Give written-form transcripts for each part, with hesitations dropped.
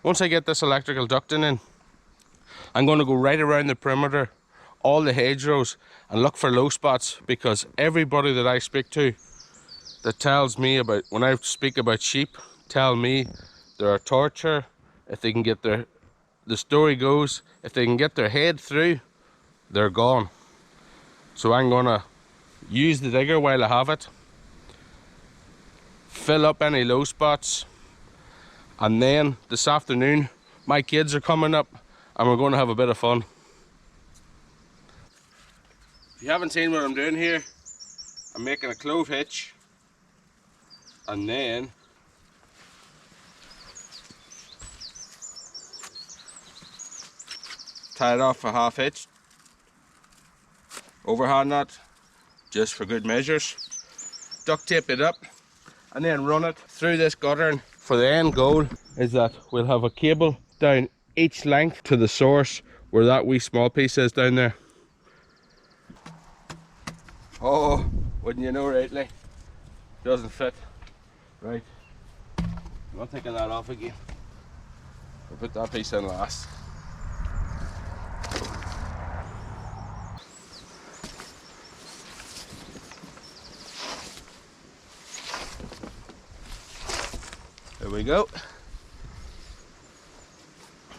Once I get this electrical ducting in, I'm going to go right around the perimeter, all the hedgerows, and look for low spots, because everybody that I speak to that tells me about, when I speak about sheep, tell me they're a torture. If they can get the story goes, if they can get their head through, they're gone. So I'm gonna use the digger while I have it, fill up any low spots, and then this afternoon my kids are coming up and we're going to have a bit of fun. If you haven't seen what I'm doing here, I'm making a clove hitch, and then tie it off a half hitch, overhand knot, just for good measures, duct tape it up, and then run it through this gutter. For the end goal is that we'll have a cable down each length to the source where that wee small piece is down there. Oh, wouldn't you know, rightly, doesn't fit. Right, I'm not taking that off again. I'll put that piece in last. There we go.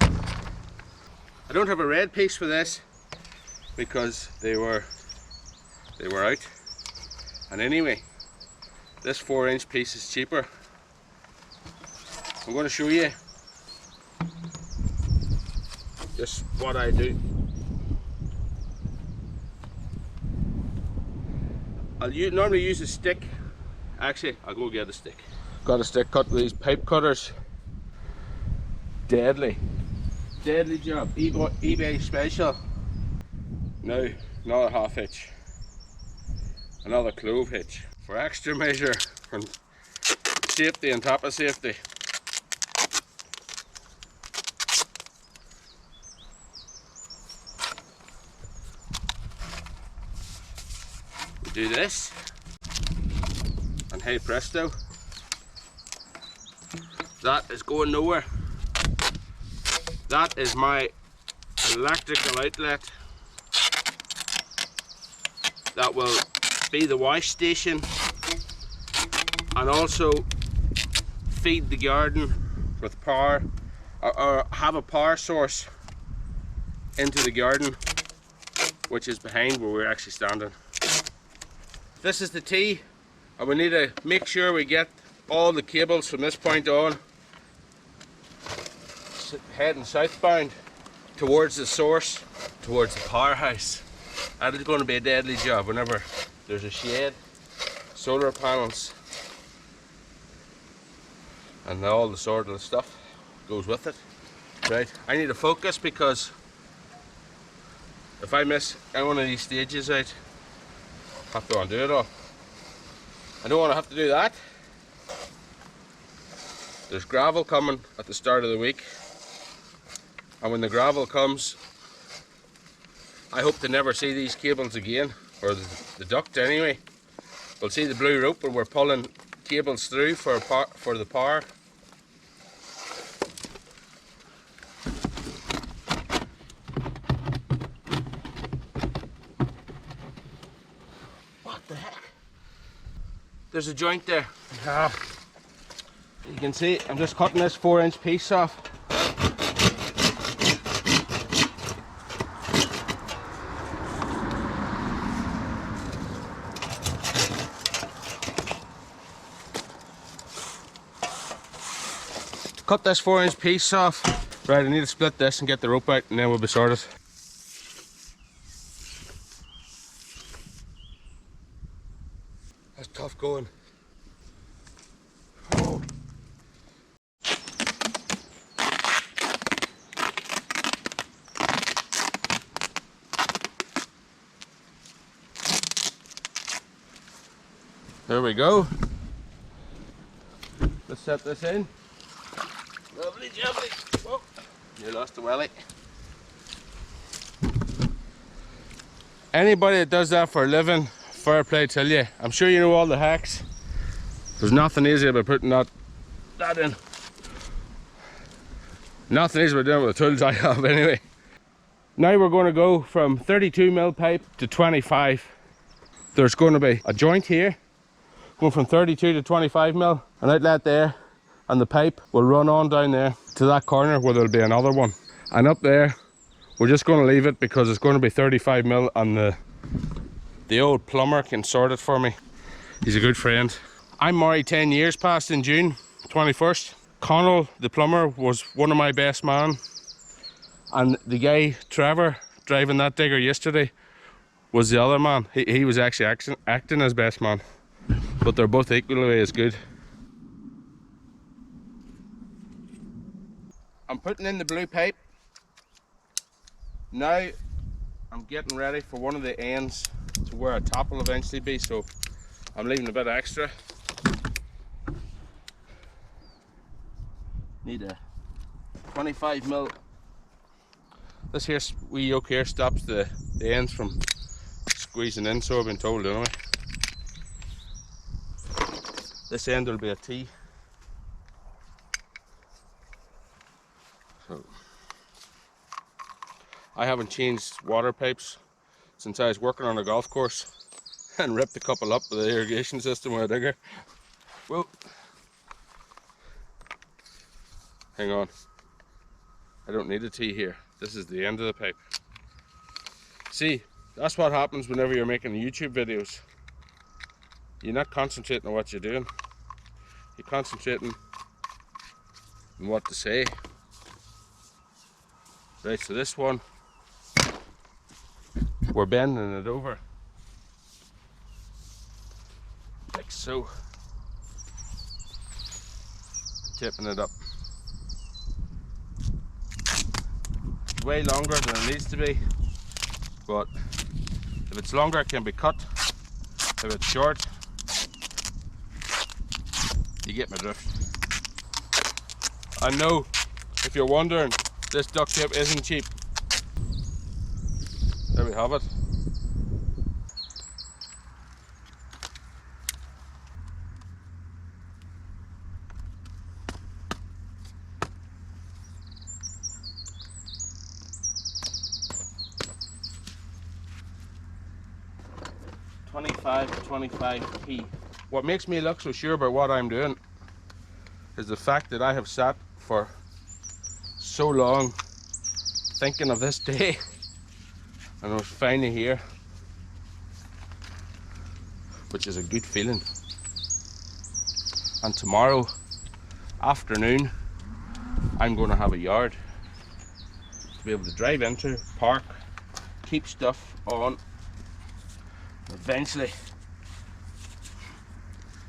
I don't have a red piece for this because they were out. And anyway, this 4-inch piece is cheaper. I'm going to show you just what I do. I'll normally use a stick. Actually, I'll go get a stick. Got a stick cut with these pipe cutters. Deadly job. eBay special. Now, another half hitch. Another clove hitch. For extra measure and safety on top of safety. We do this, and hey presto, that is going nowhere. That is my electrical outlet. That will be the wash station and also feed the garden with power, or have a power source into the garden, which is behind where we're actually standing. This is the T, and we need to make sure we get all the cables from this point on heading southbound towards the source, towards the powerhouse. That is going to be a deadly job whenever there's a shed, solar panels, and all the sort of stuff goes with it. Right, I need to focus because if I miss any one of these stages out, I have to undo it all. I don't want to have to do that. There's gravel coming at the start of the week, and when the gravel comes, I hope to never see these cables again, or the duct anyway. We'll see the blue rope where we're pulling cables through for the power. What the heck? There's a joint there. You can see I'm just cutting this 4-inch piece off. Cut this 4-inch piece off. Right, I need to split this and get the rope out, and then we'll be sorted. That's tough going. Oh. There we go. Let's set this in. Lovely jubbly. Whoa, you lost the welly. Anybody that does that for a living, fair play to you. I'm sure you know all the hacks. There's nothing easy about putting that in. Nothing easy about doing it with the tools I have anyway. Now we're going to go from 32mm pipe to 25. There's going to be a joint here, going from 32 to 25mm, an outlet there, and the pipe will run on down there to that corner where there'll be another one. And up there, we're just going to leave it because it's going to be 35mm, and the old plumber can sort it for me. He's a good friend. I'm married 10 years past in June 21st. Connell, the plumber, was one of my best man. And the guy, Trevor, driving that digger yesterday, was the other man. He was actually acting as best man. But they're both equally as good. I'm putting in the blue pipe. Now I'm getting ready for one of the ends to where a top will eventually be, so I'm leaving a bit extra. Need a 25mm. This here wee yoke here stops the ends from squeezing in, so I've been told anyway. This end will be a T. So I haven't changed water pipes since I was working on a golf course and ripped a couple up with the irrigation system with a digger. Whoa. Hang on. I don't need a T here. This is the end of the pipe. See, that's what happens whenever you're making YouTube videos. You're not concentrating on what you're doing. You're concentrating on what to say. Right, so this one, we're bending it over. Like so. Tipping it up. Way longer than it needs to be, but if it's longer it can be cut. If it's short, you get my drift. I know, if you're wondering, this duct tape isn't cheap. There we have it. .25 to 25p. What makes me look so sure about what I'm doing is the fact that I have sat for so long thinking of this day, and I was finally here, which is a good feeling. And tomorrow afternoon I'm going to have a yard to be able to drive into, park, keep stuff on. Eventually,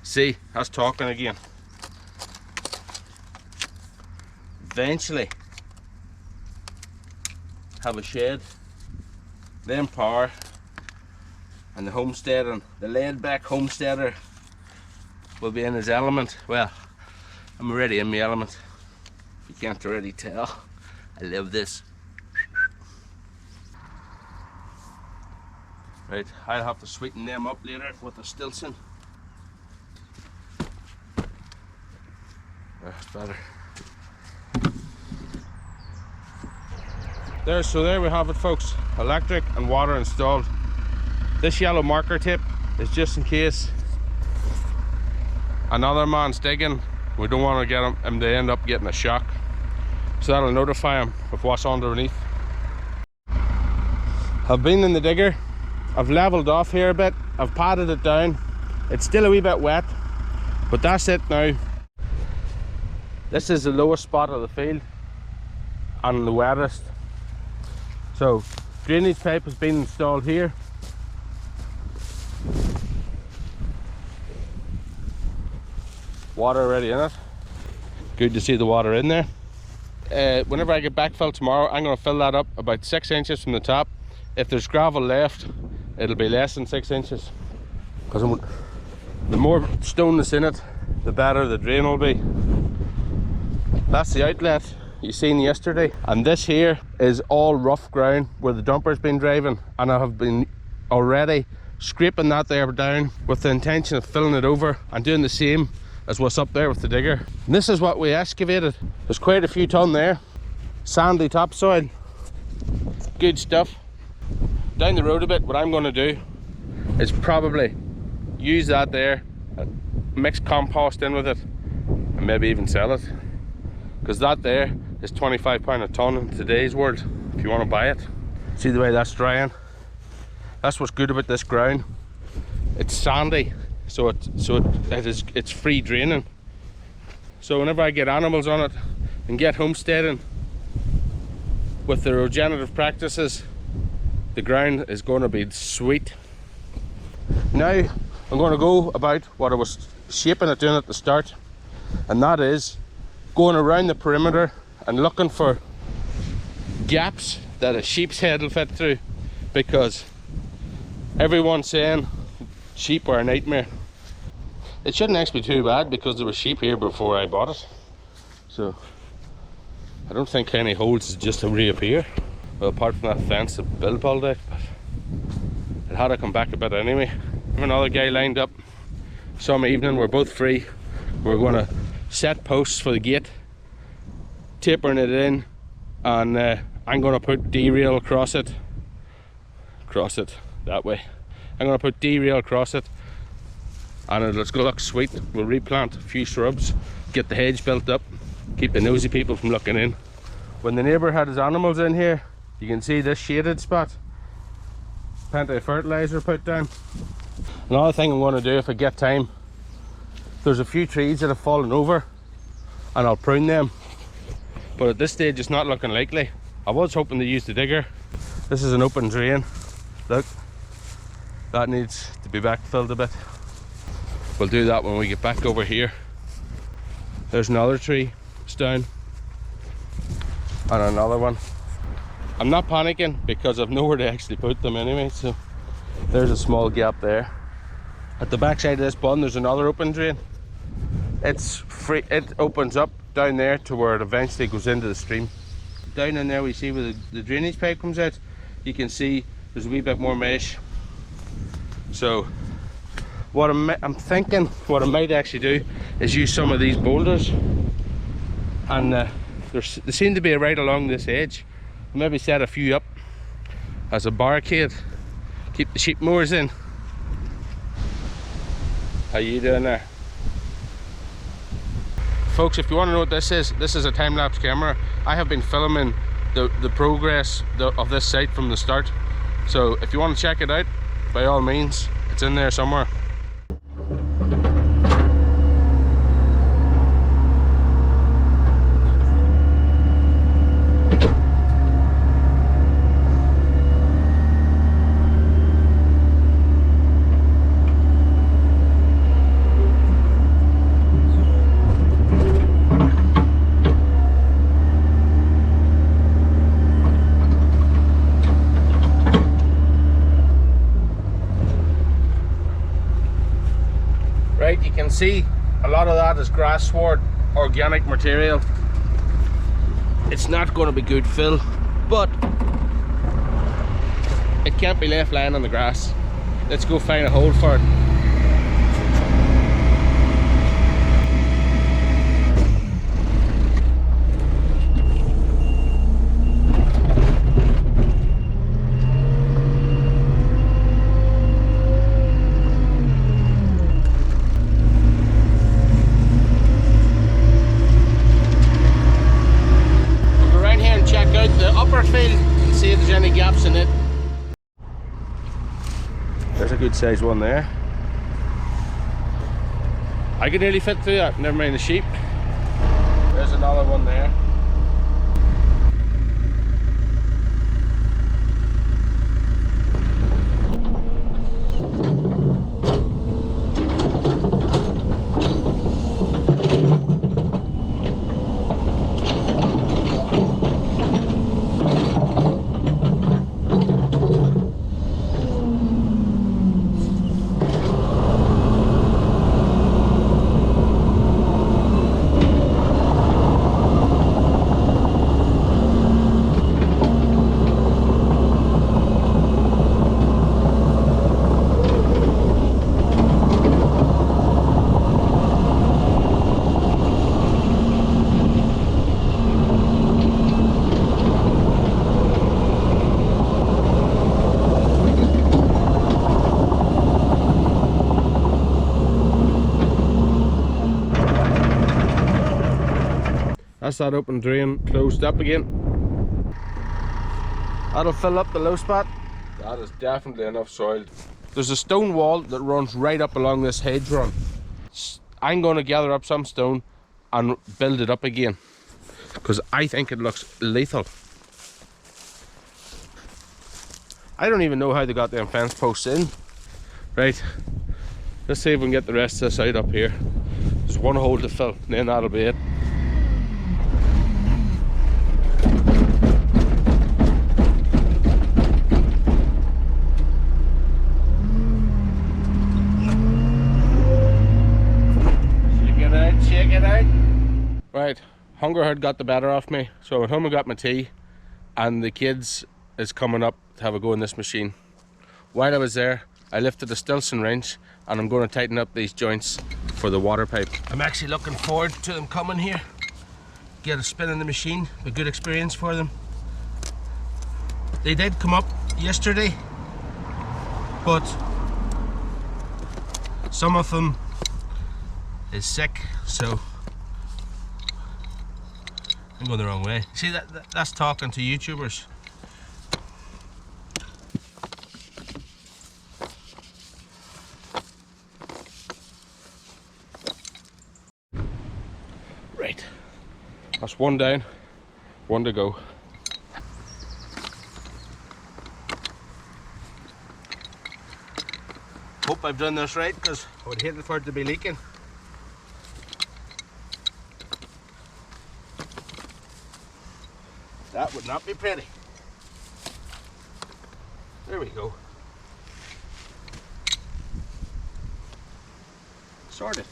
see, that's talking again. Eventually, have a shed, then power, and the homesteader, the laid back homesteader will be in his element. Well, I'm already in my element. If you can't already tell, I love this. Right, I'll have to sweeten them up later with a Stilson. That's better. There we have it, folks. Electric and water installed. This yellow marker tip is just in case another man's digging. We don't want to get him to end up getting a shock. So that'll notify him of what's underneath. I've been in the digger. I've leveled off here a bit, I've patted it down. It's still a wee bit wet, but that's it now. This is the lowest spot of the field and the wettest. So, drainage pipe has been installed here. Water already in it. Good to see the water in there. Whenever I get backfill tomorrow, I'm going to fill that up about 6 inches from the top. If there's gravel left, it'll be less than 6 inches, because the more stone that's in it, the better the drain will be. That's the outlet you seen yesterday, and this here is all rough ground where the dumper's been driving, and I have been already scraping that there down with the intention of filling it over and doing the same as what's up there with the digger. And this is what we excavated. There's quite a few tonne there. sandy topsoil. Good stuff. Down the road a bit, what I'm going to do is probably use that there, mix compost in with it, and maybe even sell it, because that there is £25 a tonne in today's world if you want to buy it. See the way that's drying? That's what's good about this ground. It's sandy, so it's free draining. So whenever I get animals on it and get homesteading with the regenerative practices, the ground is going to be sweet. Now I'm going to go about what I was shaping it doing at the start, and that is going around the perimeter and looking for gaps that a sheep's head will fit through, because everyone's saying sheep are a nightmare. It shouldn't actually be too bad, because there were sheep here before I bought it, so I don't think any holes just to reappear. Well, apart from that fence that Bill pulled out, but it had to come back a bit anyway. I have another guy lined up some evening. We're both free. We're going to set posts for the gate, tapering it in, and I'm going to put D-rail across it that way. I'm going to put D-rail across it, and it's going to look sweet. We'll replant a few shrubs, get the hedge built up, keep the nosy people from looking in. When the neighbour had his animals in here, you can see this shaded spot. Plenty of fertiliser put down. Another thing I'm going to do if I get time, there's a few trees that have fallen over and I'll prune them, but at this stage it's not looking likely. I was hoping to use the digger. This is an open drain. Look, that needs to be backfilled a bit. We'll do that when we get back over here. There's another tree, it's down, and another one. I'm not panicking because I've nowhere to actually put them anyway, so there's a small gap there. At the back side of this pond there's another open drain. It's free, it opens up down there to where it eventually goes into the stream. Down in there we see where the drainage pipe comes out. You can see there's a wee bit more mesh. So what I'm thinking, what I might actually do is use some of these boulders, and they seem to be right along this edge. Maybe set a few up as a barricade, keep the sheep mowers in. How you doing there? Folks, if you want to know what this is a time-lapse camera. I have been filming the progress of this site from the start. So if you want to check it out, by all means, it's in there somewhere. You can see a lot of that is grass sward, organic material. It's not going to be good fill, but it can't be left lying on the grass. Let's go find a hole for it. See if there's any gaps in it. There's a good sized one there. I could nearly fit through that, never mind the sheep. There's another one there. That's that open drain closed up again. That'll fill up the low spot. That is definitely enough soil. There's a stone wall that runs right up along this hedge run. I'm going to gather up some stone and build it up again, because I think it looks lethal. I don't even know how they got them fence posts in. Right, let's see if we can get the rest of this out up here. There's one hole to fill, and then that'll be it. Check it out. Right, hunger had got the better of me, so I went home and got my tea, and the kids is coming up to have a go in this machine. While I was there, I lifted the Stilson wrench, and I'm going to tighten up these joints for the water pipe. I'm actually looking forward to them coming here, get a spin in the machine, a good experience for them. They did come up yesterday, but some of them is sick, so I'm going the wrong way. See, that's talking to YouTubers. Right, that's one down, one to go. Hope I've done this right, because I would hate for it to be leaking. That would not be pretty. There we go. Sorted.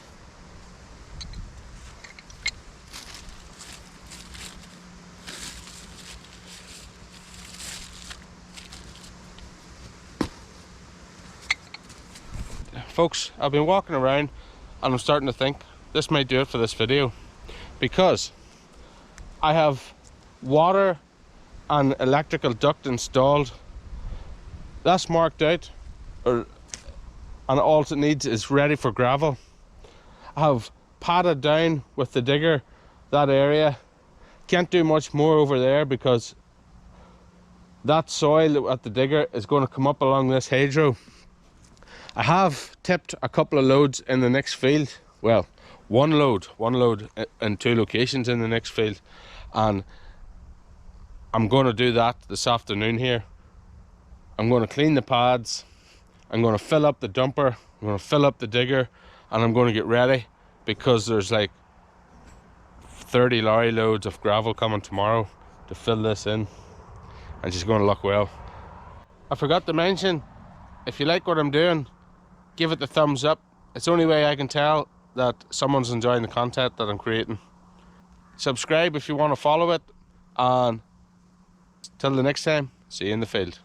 Folks, I've been walking around and I'm starting to think this might do it for this video, because I have water and electrical duct installed. That's marked out, and all it needs is ready for gravel. I have padded down with the digger that area. Can't do much more over there, because that soil at the digger is going to come up along this hedgerow. I have tipped a couple of loads in the next field. Well, one load in two locations in the next field, and I'm going to do that this afternoon here. I'm going to clean the pads, I'm going to fill up the dumper, I'm going to fill up the digger, and I'm going to get ready, because there's like 30 lorry loads of gravel coming tomorrow to fill this in, and she's going to look well. I forgot to mention, if you like what I'm doing, give it the thumbs up. It's the only way I can tell that someone's enjoying the content that I'm creating. Subscribe if you want to follow it, and till the next time, see you in the field.